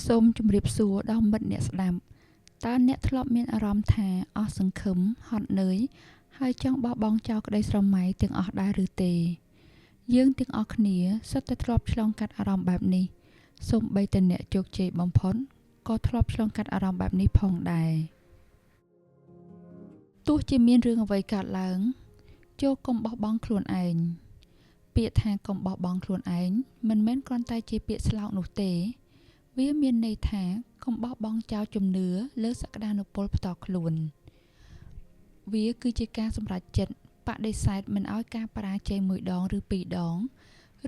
សូមជម្រាបសួរដល់មិត្តអ្នកស្ដាប់តើអ្នកធ្លាប់មានអារម្មណ៍ថាអស់សង្ឃឹមហត់នឿយហើយចង់បោះបង់ចោលក្តីស្រមៃទាំងអស់ដែរឬទេយើងទាំងអស់គ្នាសុទ្ធតែធ្លាប់ឆ្លងកាត់អារម្មណ៍បែបនេះសូម្បីតែអ្នកជោគជ័យបំផុតក៏ធ្លាប់ឆ្លងកាត់អារម្មណ៍បែបនេះផងដែរទោះជាមានរឿងអ្វីកើតឡើងចូលកុំបោះបង់ខ្លួនឯងពាក្យថាកុំបោះបង់ខ្លួនឯងមិនមែនគ្រាន់តែជាពាក្យស្លោកនោះទេវាមានន័យថាកុំបោះបង់ចោលជំនឿលើសក្តានុពលផ្ទាល់ខ្លួនវាគឺជាការសម្រេចចិត្តបដិសេធមិនឲ្យការបរាជ័យមួយដងឬពីរដង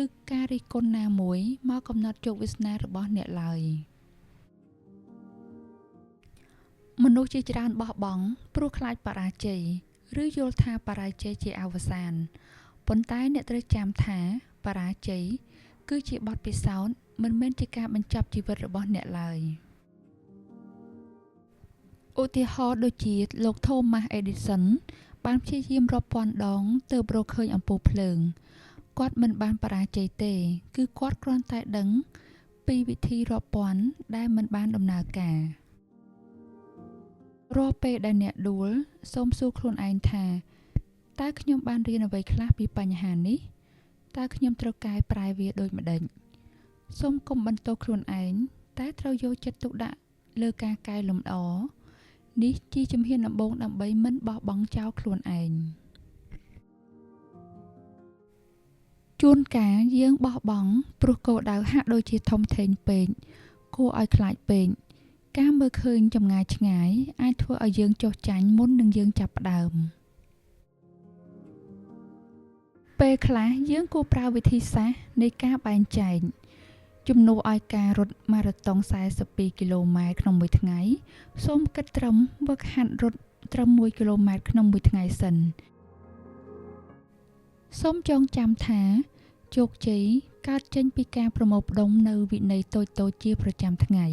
ឬការរិះគន់ណាមួយមកកំណត់ជោគវាសនារបស់អ្នកឡើយមនុស្សជាច្រើនបោះបង់ព្រោះខ្លាចបរាជ័យឬយល់ថាបរាជ័យជាអវសានប៉ុន្តែអ្នកត្រូវចាំថាបរាជ័យគឺជាបទពិសោធន៍មិនមែនជាការបញ្ចប់ជីវិតរបស់អ្នកឡើយឧទាហរណ៍ដូចជាលោក Thomas Edison បានព្យាយាមរាប់ពាន់ដងទើបរកឃើញអំពូលភ្លើងគាត់មិនបានបរាជ័យទេគឺគាត់គ្រាន់តែដឹងពីវិធីរាប់ពាន់ដែលមិនបានដំណើរការរាល់ពេលដែលអ្នកដួលសូមសួរខ្លួនឯងថាតើខ្ញុំបានរៀនអ្វីខ្លះពីបញ្ហានេះតើខ្ញុំត្រូវកែប្រែវាដូចម្តេចសូមកុំបន្ទោសខ្លួនឯងតែត្រូវយកចិត្តទុកដាក់លើការកែលម្អនេះជាជំហានដំបូងដើម្បីមិនបោះបង់ចោលខ្លួនឯងជួនកាលយើងបោះបង់ព្រោះគោលដៅហាក់ដូចជាធំធេងពេកគួរឲ្យខ្លាចពេកការមើលឃើញចម្ងាយឆ្ងាយអាចធ្វើឲ្យយើងចុះចាញ់មុននឹងយើងចាប់ផ្ដើមពេលខ្លះយើងគួរប្រើវិធីសាស្ត្រនៃការបែងចែកជំនួសឲ្យការរត់ម៉ារ៉ាតុង42គីឡូម៉ែត្រក្នុងមួយថ្ងៃសូមគិតត្រឹមហ្វឹកហាត់រត់ត្រឹម1គីឡូម៉ែត្រក្នុងមួយថ្ងៃសិនសូមចងចាំថាជោគជ័យកើតចេញពីការប្រមូលផ្ដុំនៅវិន័យតូចៗជាប្រចាំថ្ងៃ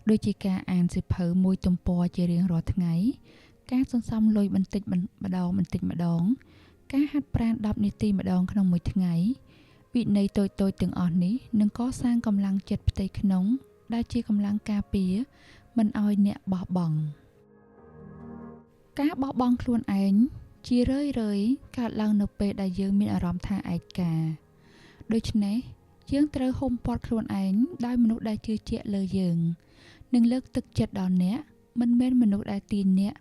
ដូចជាការអានសៀវភៅមួយទំព័រជារៀងរាល់ថ្ងៃការសន្សំលុយបន្តិចម្ដងការហាត់ប្រាណ10នាទីម្ដងក្នុងមួយថ្ងៃវិន័យតូចៗទាំងអស់នេះនឹងកសាងកម្លាំងចិត្តផ្ទៃក្នុងដែលជាកម្លាំងការពារមិនឲ្យអ្នកបោះបង់ការបោះបង់ខ្លួនឯងជារឿយកើតឡើងនៅពេលដែលយើងមានអារម្មណ៍ថាឯកាដូច្នេះយើងត្រូវហ៊ុំព័ទ្ធខ្លួនឯងដោយមនុស្សដែលជឿជាក់លើយើងនិងលើកទឹកចិត្តដល់អ្នកមិនមែនមនុស្សដែលទាញអ្នក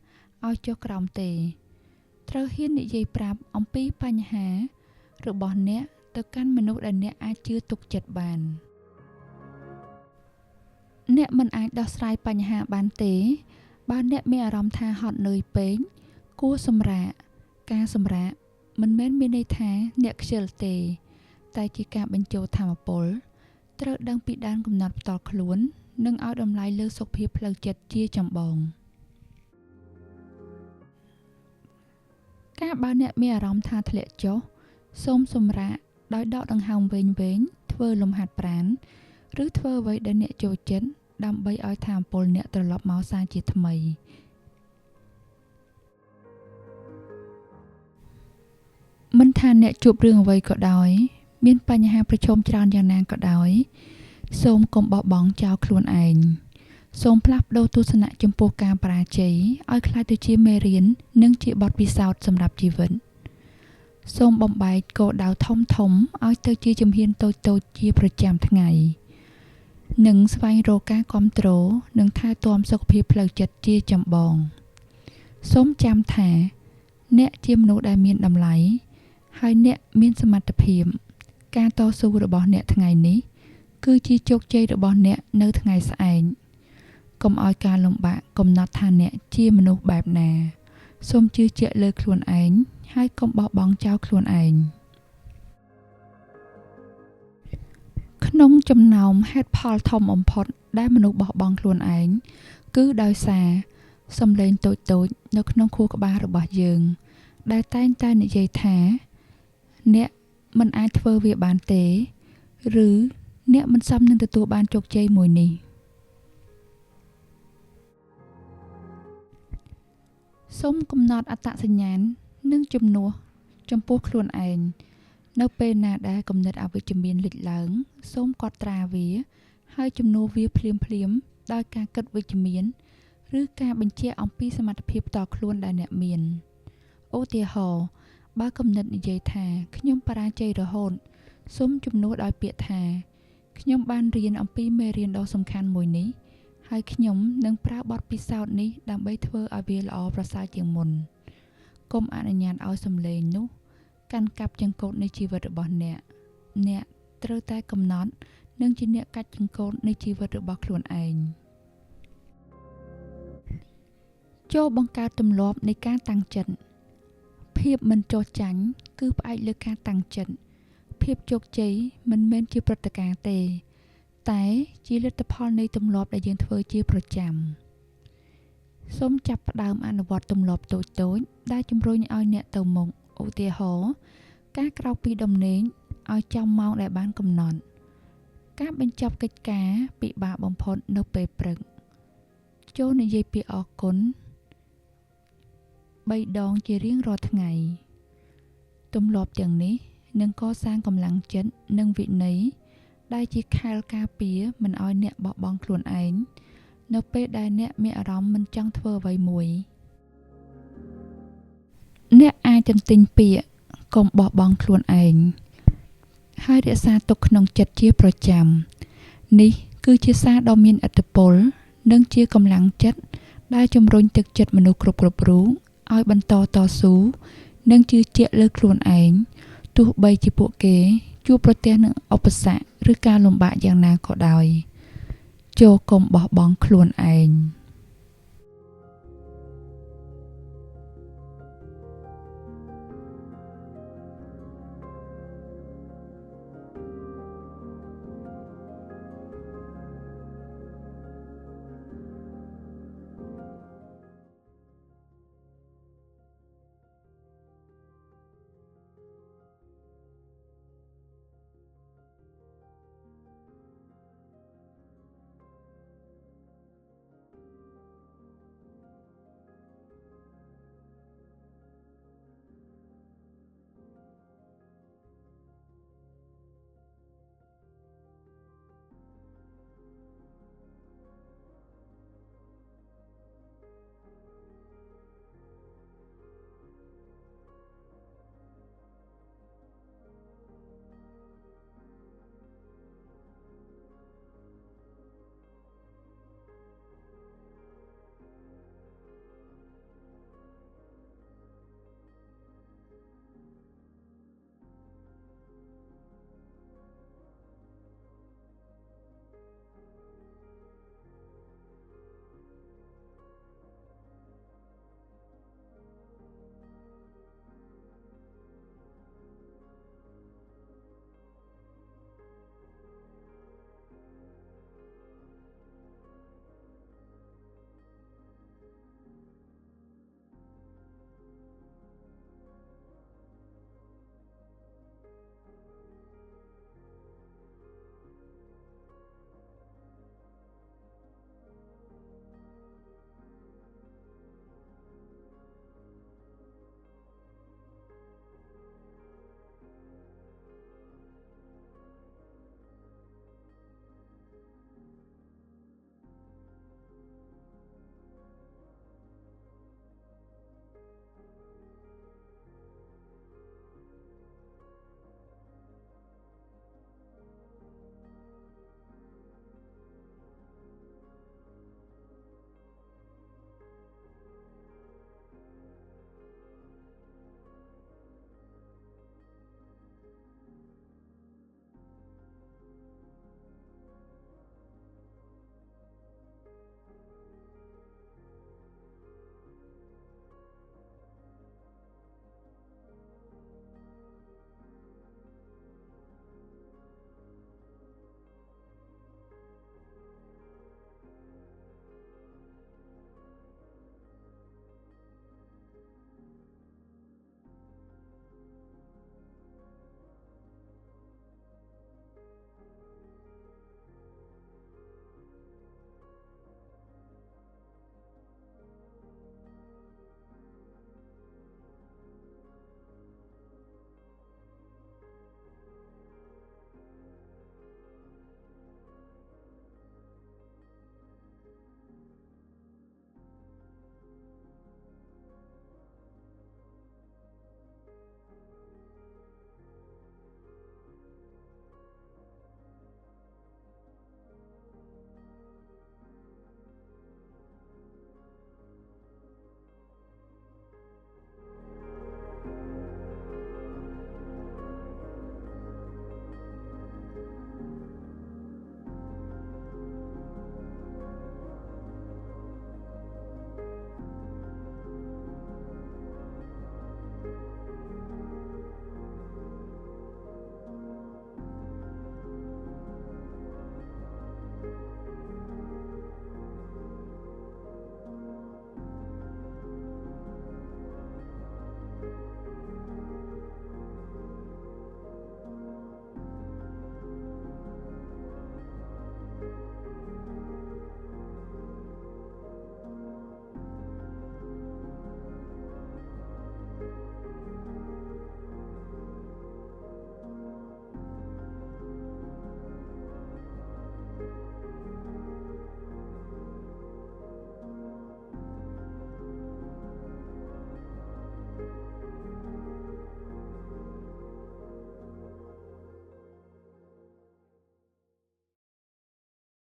ឲ្យចុះក្រោមទេត្រូវហ៊ាននិយាយប្រាប់អំពីបញ្ហារបស់អ្នកទៅកាន់មនុស្សដែលអ្នកអាចជឿទុកចិត្តបានអ្នកមិនអាចដោះស្រាយបញ្ហាបានទេបើអ្នកមានអារម្មណ៍ថាហត់នឿយពេកគួរសម្រាកការសម្រាកមិនមែនមានន័យថាអ្នកខ្ជិលទេតែជាការបញ្ចូលថាមពលត្រូវដឹងពីដែនកំណត់ផ្ទាល់ខ្លួននិងឲ្យតម្លៃលើសុខភាពផ្លូវចិត្តជាចម្បងការបើអ្នកមានអារម្មណ៍ថាធ្លាក់ចុះសូមសម្រាកដោយដកដង្ហើមវែងៗធ្វើលំហាត់ប្រាណឬធ្វើអ្វីដែលអ្នកចូលចិត្តដើម្បីឲ្យថាមពលអ្នកត្រឡប់មកសាជាថ្មីមិនថាអ្នកជួបរឿងអ្វីក៏ដោយមានបញ្ហាប្រឈមច្រើនយ៉ាងណាក៏ដោយសូមកុំបោះបង់ចោលខ្លួនឯងសូមផ្លាស់ប្ដូរទស្សនៈចំពោះការបរាជ័យឲ្យក្លាយទៅជាមេរៀននិងជាបទពិសោធន៍សម្រាប់ជីវិតសូមបំបែកគោលដៅធំឲ្យទៅជាជំហានតូចជាប្រចាំថ្ងៃនិងស្វែងរកការគាំទ្រនិងថែទាំសុខភាពផ្លូវចិត្តជាចម្បងសូមចាំថាអ្នកជាមនុស្សដែលមានតម្លៃហើយអ្នកមានសមត្ថភាពការតស៊ូរបស់អ្នកថ្ងៃនេះគឺជាជោគជ័យរបស់អ្នកនៅថ្ងៃស្អែកកុំឲ្យការលំបាកកំណត់ថាអ្នកជាមនុស្សបែបណាសូមជឿជាក់លើខ្លួនឯងហើយកុំបោះបង់ចោលខ្លួនឯងក្នុងចំណោមហេតុផលធំបំផុតដែលមនុស្សបោះបង់ខ្លួនឯងគឺដោយសារសំឡេងតូចនៅក្នុងខួរក្បាលរបស់យើងដែលតែងតែនិយាយថាអ្នកមិនអាចធ្វើវាបានទេឬអ្នកមិនសមនឹងទទួលបានជោគជ័យមួយនេះសូមកំណត់អត្តសញ្ញាណនិងជំនួសចំពោះខ្លួនឯងនៅពេលណាដែលគំនិតអវិជ្ជមានលេចឡើងសូមកត់ត្រាវា ហើយជំនួសវាភ្លាមដោយការគិតវិជ្ជមានឬការបញ្ជាក់អំពីសមត្ថភាពផ្ទាល់ខ្លួនដែលអ្នកមានឧទាហរណ៍បើគំនិតនិយាយថាខ្ញុំបរាជ័យរហូតសូមជំនួសដោយពាក្យថាខ្ញុំបានរៀនអំពីមេរៀនដ៏សំខាន់មួយនេះហើយខ្ញុំនឹងប្រើបទពិសោធន៍នេះដើម្បីធ្វើឲ្យវាល្អប្រសើរជាងមុនកុំអនុញ្ញាតឲ្យសំឡេងនោះកាន់កាប់ចង្កូតនៃជីវិតរបស់អ្នកត្រូវតែកំណត់និងជាអ្នកកាច់ចង្កូតនៃជីវិតរបស់ខ្លួនឯងចូលបង្កើតទម្លាប់នៃការតាំងចិត្តភាពមិនចោះចាញ់គឺផ្អែកលើការតាំងចិត្តភាពជោគជ័យមិនមែនជាព្រឹត្តិការណ៍ទេតែជាលទ្ធផលនៃទម្លាប់ដែលយើងធ្វើជាប្រចាំសូមចាប់ផ្ដើមអនុវត្តទម្លាប់តូចៗដែលជំរុញឲ្យអ្នកទៅមុខឧទាហរណ៍ការក្រោកពីដំណេកឲ្យចំម៉ោងដែលបានកំណត់ការបញ្ចប់កិច្ចការពិបាកបំផុតនៅពេលព្រឹកចូលនិយាយពាក្យអរគុណ3 ដងជារៀងរាល់ថ្ងៃទម្លាប់ទាំងនេះនឹងកសាងកម្លាំងចិត្តនិងវិន័យដែលជាខែលការពារមិនឲ្យអ្នកបោះបង់ខ្លួនឯងនៅពេលដែលអ្នកមានអារម្មណ៍មិនចង់ធ្វើអ្វីមួយអ្នកអាចទន្ទិញពាក្យកុំបោះបង់ខ្លួនឯងហើយរក្សាទុកក្នុងចិត្តជាប្រចាំនេះគឺជាសារដ៏មានឥទ្ធិពលនិងជាកម្លាំងចិត្តដែលជំរុញទឹកចិត្តមនុស្សគ្រប់រូបឲ្យបន្តតស៊ូនិងជឿជាក់លើខ្លួនឯងទោះបីជាពួកគេជួបប្រទះនឹងឧបសគ្គឬការលំបាកយ៉ាងណាក៏ដោយចូលកុំបោះបង់ខ្លួនឯង